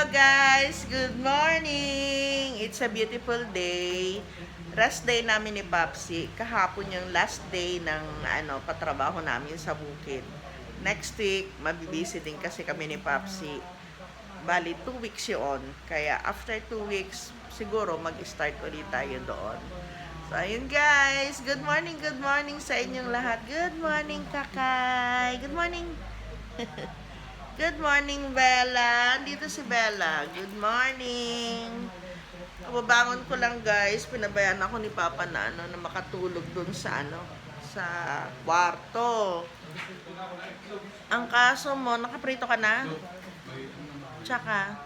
guys! Good morning! It's a beautiful day. Rest day namin ni Papsi. Kahapon yung last day ng patrabaho namin sa bukid. Next week, mabibisi din kasi kami ni Papsi. Bali, 2 weeks yun. Kaya after 2 weeks, siguro mag-start ulit tayo doon. So, ayun guys. Good morning sa inyong lahat. Good morning, Kakay. Good morning. Good morning, Bella. Dito si Bella. Good morning. Kababangon ko lang, guys. Pinabayaan ako ni Papa na makatulog dun sa sa kwarto. Ang kaso mo, nakaprito ka na? Tsaka,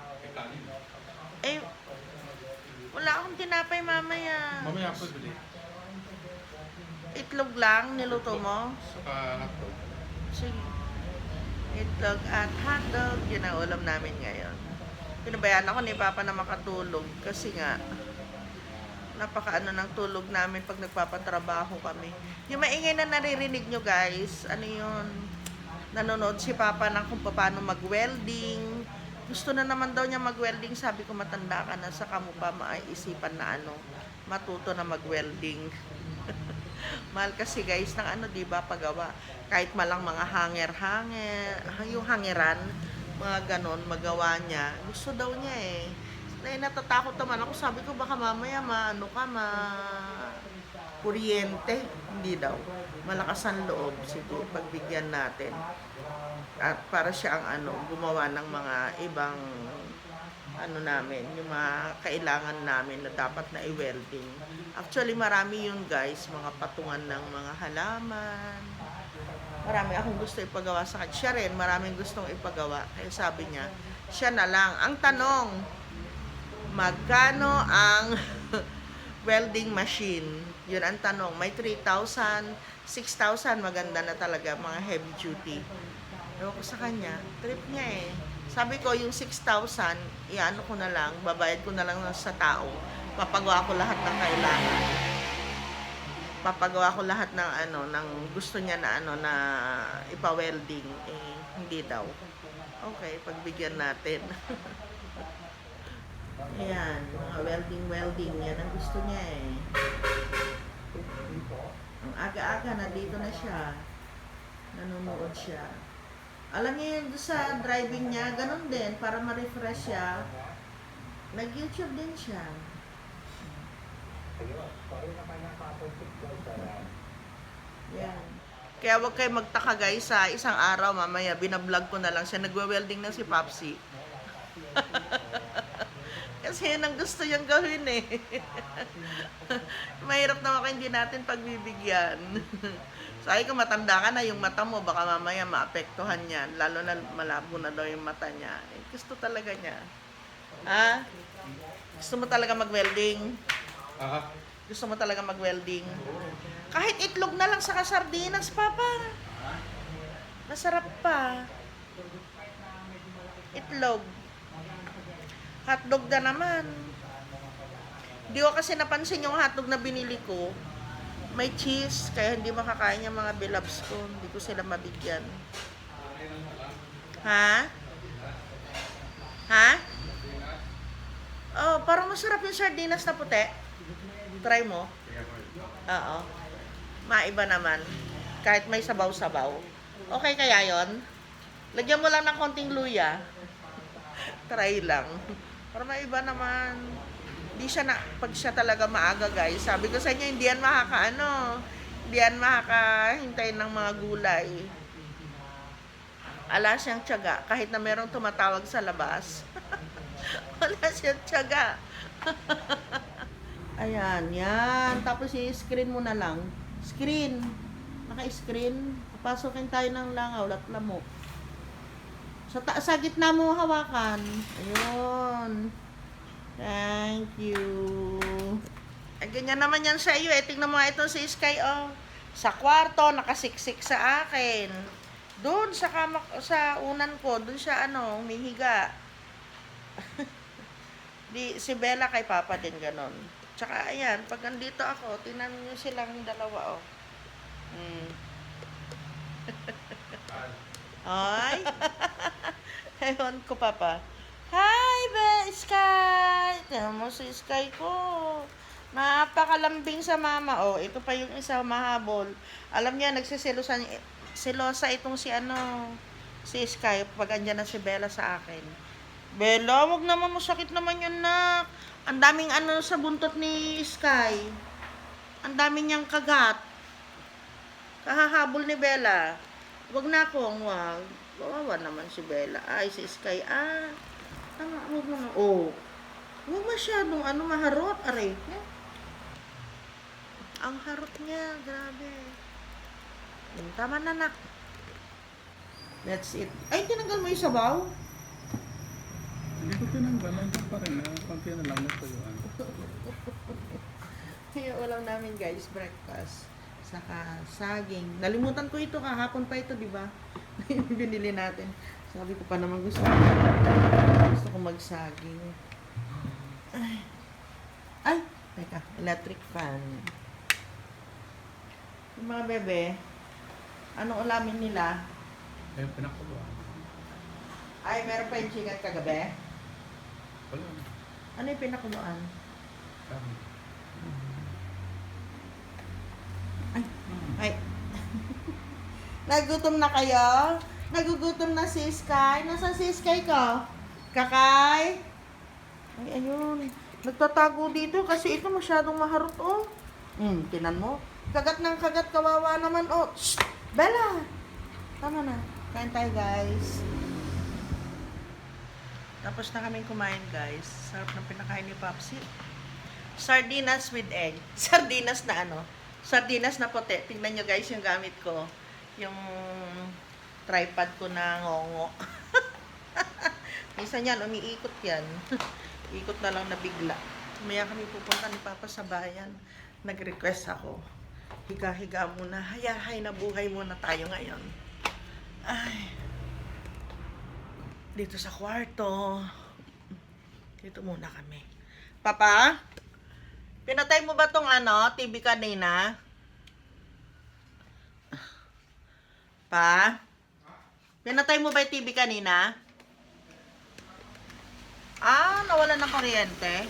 wala akong tinapay mamaya. Mamaya po bili. Itlog lang, niluto mo? Saka hotdog. Sige. Itlog at hotdog, yun ang ulam namin ngayon. Pinabayaan ako ni Papa na makatulog kasi nga napakaano ng tulog namin pag nagpapatrabaho kami. Yung maingay na naririnig nyo guys, ano yun, nanonood si Papa ng kung paano mag-welding. Gusto na naman daw niya mag-welding, sabi ko matanda ka na, saka mo pa maisipan na matuto na mag-welding. Mahal kasi guys ng diba paggawa. Kahit malang mga hanger, yung hangeran, mga ganon, magawa niya. Gusto daw niya eh. Natatakot naman ako. Sabi ko baka mamaya kuryente. Hindi daw. Malakas ang loob. Siguro pagbigyan natin. At para siya ang gumawa ng mga ibang namin, yung mga kailangan namin na dapat na i-welding. Actually, marami yun guys, mga patungan ng mga halaman. Marami akong gusto ipagawa sa kanya. Siya rin, maraming gustong ipagawa. Kaya sabi niya, siya na lang. Ang tanong, magkano ang welding machine? Yun ang tanong. May 3,000, 6,000, maganda na talaga, mga heavy duty. Ewan ko sa kanya, trip niya eh. Sabi ko, yung 6,000, ko na lang, babayad ko na lang sa tao. Papagawa ko lahat ng kailangan. Papagawa ko lahat ng ng gusto niya na na ipa-welding. Eh, hindi daw. Okay, pagbigyan natin. Ayan, mga welding, yan ang gusto niya eh. Ang aga-aga, nandito na siya. Nanonood siya. Alam niyo yun sa driving niya, ganun din, para ma-refresh siya. Nag-YouTube din siya. Yan. Kaya wag kayo magtaka guys, sa isang araw mamaya, binablog ko na lang siya. Nagwe-welding na si Papsi. Kasi yun ang gusto niyang gawin eh. Mahirap naman kung hindi natin pagbibigyan. Sabi ko, matanda ka na, yung mata mo, baka mamaya maapektuhan yan. Lalo na malabo na daw yung mata niya. Eh, gusto talaga niya. Ha? Gusto mo talaga mag-welding? Gusto mo talaga mag-welding? Kahit itlog na lang sa sardinas, Papa. Masarap pa. Itlog. Hotdog na naman. Hindi ko kasi napansin yung hotdog na binili ko. May cheese, kaya hindi makakain yung mga bilabs ko. Hindi ko sila mabigyan. Ha? Ha? Oh, parang masarap yung sardinas na puti. Try mo. Oo. Maiba naman. Kahit may sabaw-sabaw. Okay kaya yon? Lagyan mo lang ng konting luya. Try lang. Para maiba naman. Hindi siya pag siya talaga maaga guys, sabi ko sa inyo, hindi yan hindi yan makakahintay ng mga gulay. Ala siyang tiyaga, kahit na merong tumatawag sa labas. Wala siyang tiyaga. Ayan, yan. Tapos i-screen mo na lang. Screen. Naka-screen. Papasokin tayo ng langaw at lamok. Sa gitna mo hawakan. Ayun. Thank you. Ay, ganyan naman yan sa iyo eh. Tingnan mo nga ito si Sky, oh. Sa kwarto, nakasiksik sa akin. Doon sa sa unan ko, doon siya humihiga. Si Bella kay Papa din ganon. Tsaka ayan, pag nandito ako, tingnan niyo silang dalawa, oh. Ay. Ewan ko, Papa. Hi, Bella! Tingnan mo si Sky ko. Napakalambing sa mama. Oh, ito pa yung isa mahabol. Alam niya, selosa itong si si Sky pag andyan na si Bella sa akin. Bella, wag naman, masakit naman yun, nak. Ang daming sa buntot ni Sky. Ang daming niyang kagat. Kahahabol ni Bella. Wag na akong, wag. Wawa naman si Bella. Ay, si Sky, tama, wag naman. Oh. Huwag masyadong maharot, aray. Ang harot niya, grabe. Tama na, nak. That's it. Ay, tinanggal mo yung sabaw? Hindi ko tinanggal, nandun pa rin. Konti na lang natuyuan. Kaya ulam namin, guys, breakfast. Saka saging. Nalimutan ko ito, kahapon pa ito, di ba? Binili natin. Sabi ko pa naman gusto ko magsaging. Ay, teka, electric fan. Yung mga bebe, anong ulamin nila? Ayun, pinakuluan. Ay, meron pa yung chicken kagabi? Wala. Ano yung pinakuluan? Kami. Ay. Nagutom na kayo? Nagugutom na si Sky? Nasaan si Sky ko? Kakay? Ay, ayun. Nagtatago dito kasi ito masyadong maharot, oh. Tinan mo. Kagat ng kagat, kawawa naman, oh. Shh! Bella! Tama na. Kain tayo, guys. Tapos na kaming kumain, guys. Sarap ng pinakain ni Popsi. Sardinas with egg. Sardinas na Sardinas na puti. Tingnan nyo, guys, yung gamit ko. Yung tripod ko na ngongo. Minsan yan, umiikot yan. Ikot na lang na bigla. Maya kami pupunta ni Papa sa bayan. Nag-request ako. Higa-higa muna. Hayahay na buhay muna tayo ngayon. Ay. Dito sa kwarto. Dito muna kami. Papa? Pinatay mo ba tong TV kanina? Pa? Pinatay mo ba yung TV kanina? Nawala ng kuryente.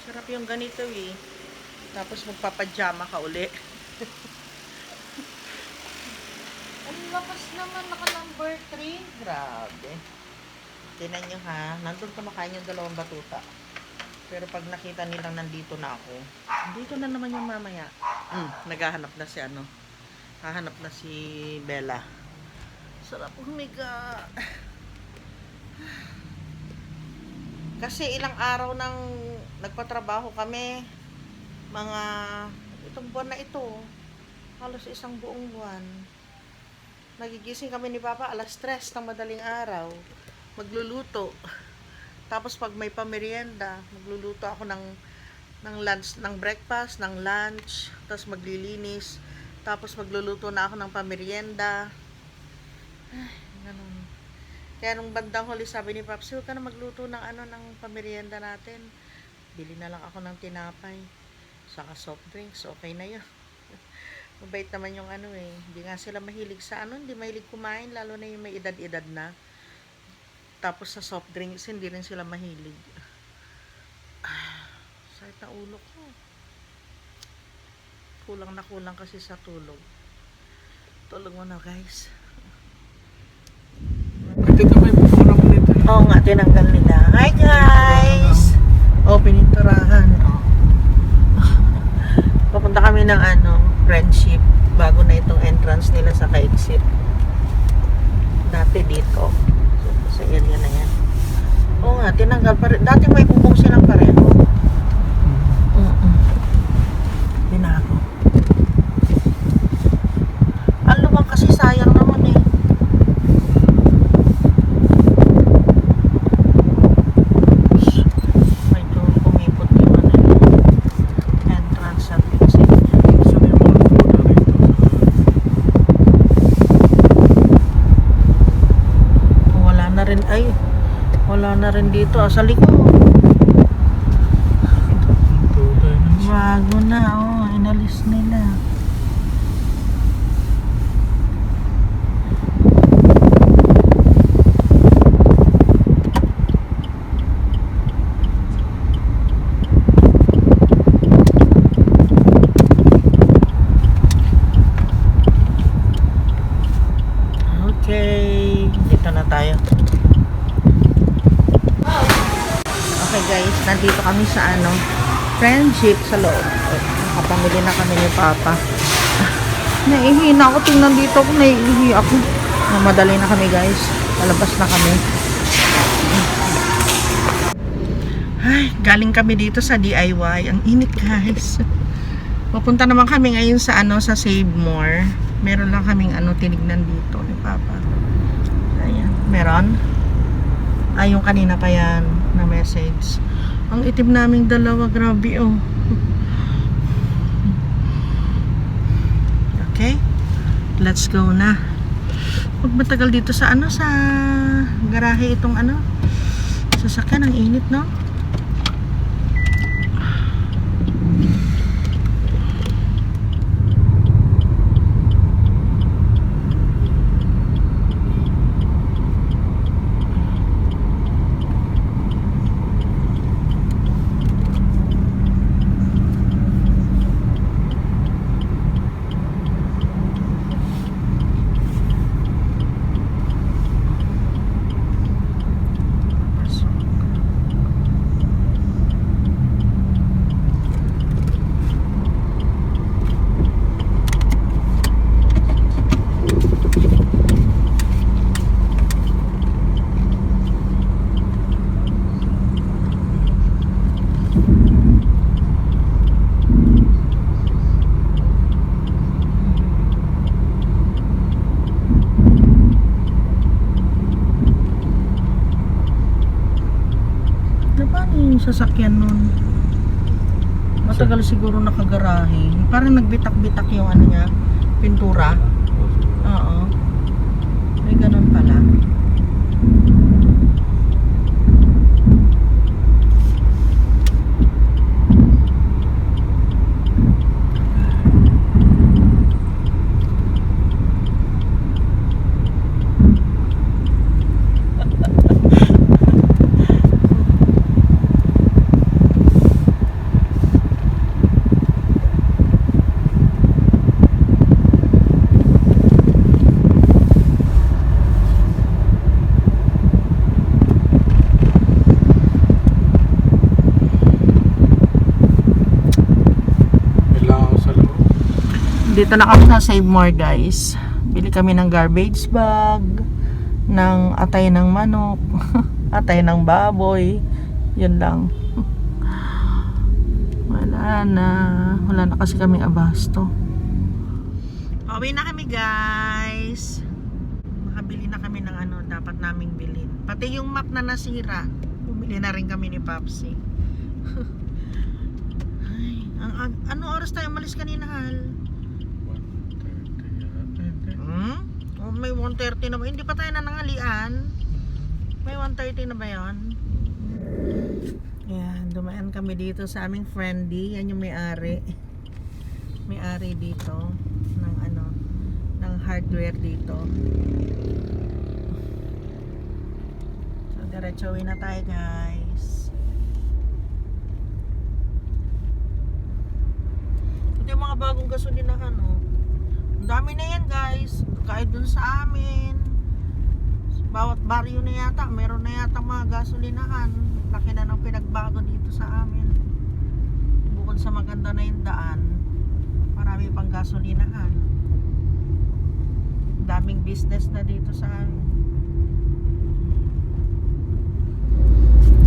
Sarap yung ganito eh. Tapos magpapajama ka uli. Ang lakas naman, naka number 3. Grabe. Tinan nyo ha, nandun kumakain yung dalawang batuta. Pero pag nakita nilang nandito na ako, dito na naman yung mamaya. Naghahanap na si hahanap na si Bella. Sarap humiga. Kasi ilang araw nang nagpatrabaho kami. Itong buwan na ito. Halos isang buong buwan. Nagigising kami ni Papa alas 3 ng madaling araw. Magluluto. Tapos pag may pamerienda, magluluto ako ng lunch, ng breakfast, ng lunch, tapos maglilinis. Tapos magluluto na ako ng pamerienda. Ay, ganun. Kaya nung bandang huli sabi ni Paps, huwag ka na magluto ng ng pamerienda natin. Bili na lang ako ng tinapay. Saka soft drinks, okay na yun. Mabait naman yung hindi nga sila mahilig sa hindi mahilig kumain, lalo na yung may edad-edad na. Tapos sa soft drinks, hindi rin sila mahilig. Sakit na ulo ko. Kulang na kulang kasi sa tulog. Tulog mo na, guys. Dito may pupunang nito. Oo nga, tinanggal nila. Hi, guys! Pininturahan. Papunta kami ng friendship bago na itong entrance nila sa Kaixip. Dati dito. Sa area na yan. Oo nga, tinanggal pa rin. Dati may bubong silang pareho. Binago. Ang lumang kasi sayang naman eh. Medyo kumipot yung entrance at exit. So may mga pupunta rito. Wala na rin dito. Sa likod. Bago na, inalis nila. nandito kami sa friendship sa loob. Nakapamili na kami ni Papa. Naihina ako, tingnan dito ako, naiihi ako. Madali na kami guys, palabas na kami. Ay, galing kami dito sa DIY. Ang init guys. Pupunta naman kami ngayon sa sa Save More. Meron lang kaming tinignan dito ni Papa. Ayan, meron. Ay, yung kanina pa yan na message. Ang itim naming dalawa, grabe oh. Okay, let's go na. Huwag matagal dito sa sa garahe itong sasakyan. Ang init, no? Yung sasakyan nun matagal siguro nakagarahe, parang nagbitak-bitak yung niya, pintura. Oo, may ganun pala. Dito na kami sa Save More guys. Bili kami ng garbage bag, ng atay ng manok, atay ng baboy. Yun lang. Wala na kasi kaming abasto. Pauwi na kami guys. Makabili na kami ng dapat naming bilhin. Pati yung map na nasira, bumili na rin kami ni Papsi. Ay, ano oras tayo malis kanina, Hal? Oh, may 1:30 na ba? Hindi pa tayo nanangalian. May 1:30 na ba yan? Yan, dumaan kami dito sa aming friendly. Yan yung may-ari. May-ari dito ng ng hardware dito. So, diretso na tayo guys. Ito yung mga bagong gasolinahan, oh. Ang dami na yan guys, kahit dun sa amin, bawat baryo na yata meron na yata mga gasolinahan. Laki na ng pinagbago dito sa amin. Bukod sa maganda na yung daan, marami pang gasolinahan. Daming business na dito sa amin.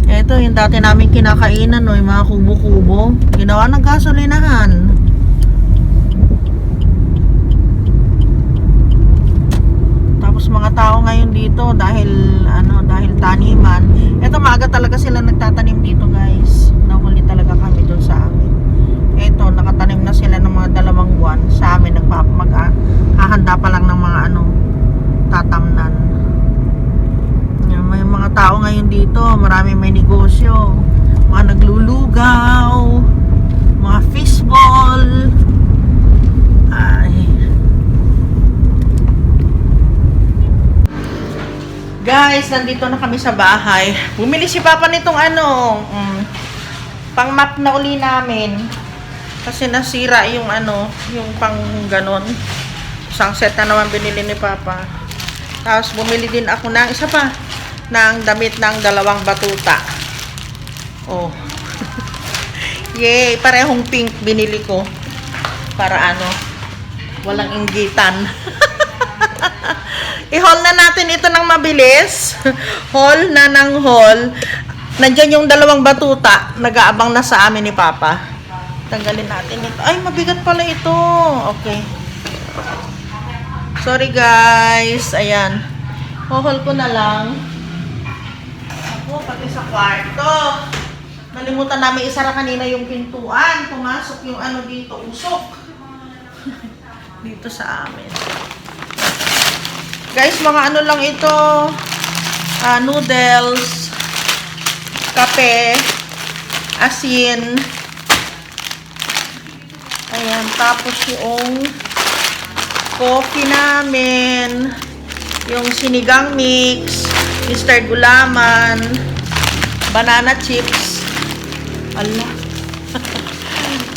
Ito yung dati namin kinakainan, no, yung mga kubo-kubo, ginawa ng gasolinahan. Mga tao ngayon dito dahil taniman. Ito maaga talaga sila nagtatanim dito guys. Nahuli talaga kami doon sa amin. Ito nakatanim na sila ng mga 2 buwan. Sa amin hahanda pa lang ng mga tatamnan. May mga tao ngayon dito, marami may negosyo. Mga naglulugaw, mga fishball. Guys, nandito na kami sa bahay. Bumili si Papa nitong pang map na uli namin. Kasi nasira yung yung pang ganon. Isang set na naman binili ni Papa. Tapos bumili din ako ng isa pa ng damit ng 2 batuta. Oh, Yay! Parehong pink binili ko. Para ano, walang inggitan. I-haul na natin ito ng mabilis. Haul na ng haul. Nandyan yung dalawang batuta. Nag-aabang na sa amin ni Papa. Tanggalin natin ito. Ay, mabigat pala ito. Okay. Sorry guys. Ayan. Haul ko na lang. Ako, pati sa kwarto. Nalimutan namin isara kanina yung pintuan. Pumasok yung ano dito, usok. Dito sa amin. Guys, mga ano lang ito. Noodles, kape, asin. Ayan, tapos yung coffee namin. Yung sinigang mix, Mr. Gulaman, banana chips. Allah.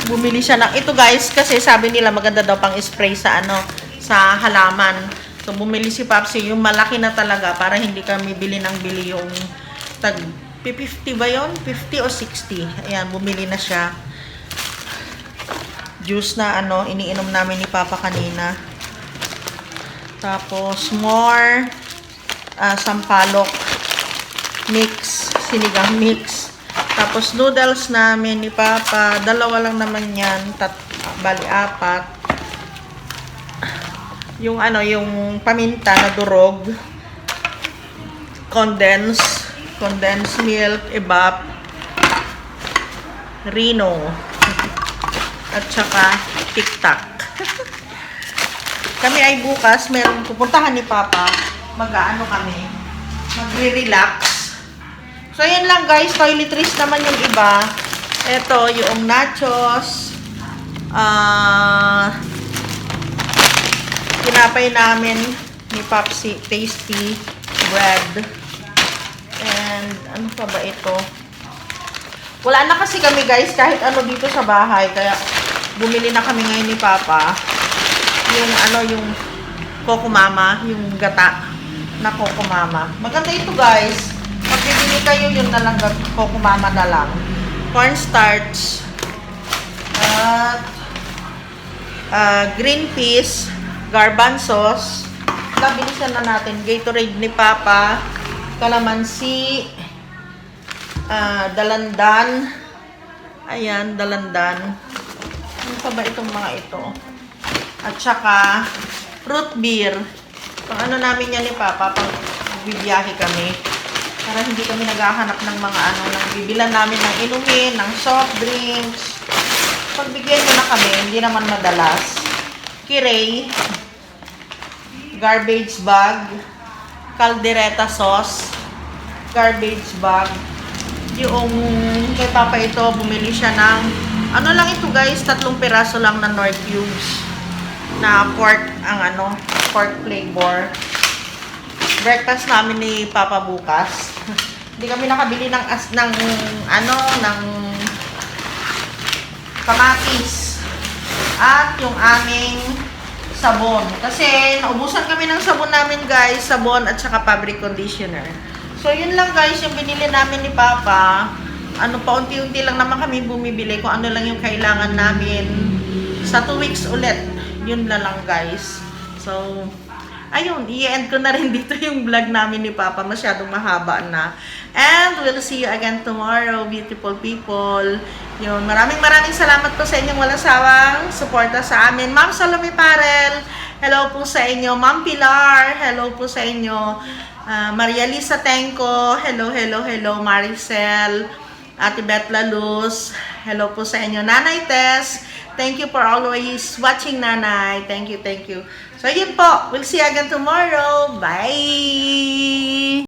Bumili siya ng ito guys kasi sabi nila maganda daw pang spray sa ano sa halaman. So bumili si Papsi yung malaki na talaga para hindi kami bili ng bili yung tag 50 ba yon? 50 o 60. Ayan, bumili na siya. Juice na ano iniinom namin ni Papa kanina. Tapos more sampalok mix, sinigang mix. Tapos noodles namin ni Papa, dalawa lang naman yan, bali 4. Yung ano, yung paminta na durog, condensed milk, evap, Rino, at saka tic-tac. Kami ay bukas, meron pupuntahan ni Papa, mag-aano kami, magre-relax. So, yan lang guys. Toiletries naman yung iba. Ito, yung nachos. Tinapay namin ni Papsi. Tasty bread. And, ano pa ba ito? Wala na kasi kami guys. Kahit ano dito sa bahay. Kaya, bumili na kami ngayon ni Papa. Yung ano, yung Coco Mama. Yung gata na Coco Mama. Maganda ito guys. Pag bibili kayo, yun na lang, Coco Mama na lang. Cornstarch. At green peas, garbanzos. Bilisan na natin. Gatorade ni Papa. Kalamansi. Dalandan. Ayan, dalandan. Ano pa ba itong mga ito? At saka, root beer. Pang ano namin yan ni Papa, pang bibiyahe kami. Para hindi kami naghahanap ng mga ano, nang bibilan namin ng inumin, ng soft drinks. Pagbigyan mo na kami, hindi naman madalas. Kiray, garbage bag, caldereta sauce, garbage bag. Yung kay Papa ito, bumili siya ng, ano lang ito guys, 3 piraso lang na Nor cubes na pork, ang ano, pork flavor. Breakfast namin ni Papa bukas. Hindi kami nakabili ng kamatis at yung aming sabon. Kasi naubusan kami ng sabon namin guys, sabon at saka fabric conditioner. So yun lang guys yung binili namin ni Papa. Ano pa unti-unti lang naman kami bumibili kung ano lang yung kailangan namin sa 2 weeks ulit. Yun na lang guys. So ayun, i-end ko na rin dito yung vlog namin ni Papa. Masyadong mahaba na. And we'll see you again tomorrow, beautiful people. Yun, maraming salamat po sa inyong walang sawang suporta sa amin. Ma'am Salome Parel, hello po sa inyo. Ma'am Pilar, hello po sa inyo. Maria Lisa Tenco, hello. Maricel, Ate Beth Laluz, hello po sa inyo. Nanay Tess, thank you for always watching, Nanay. Thank you. So, yun po. We'll see you again tomorrow. Bye!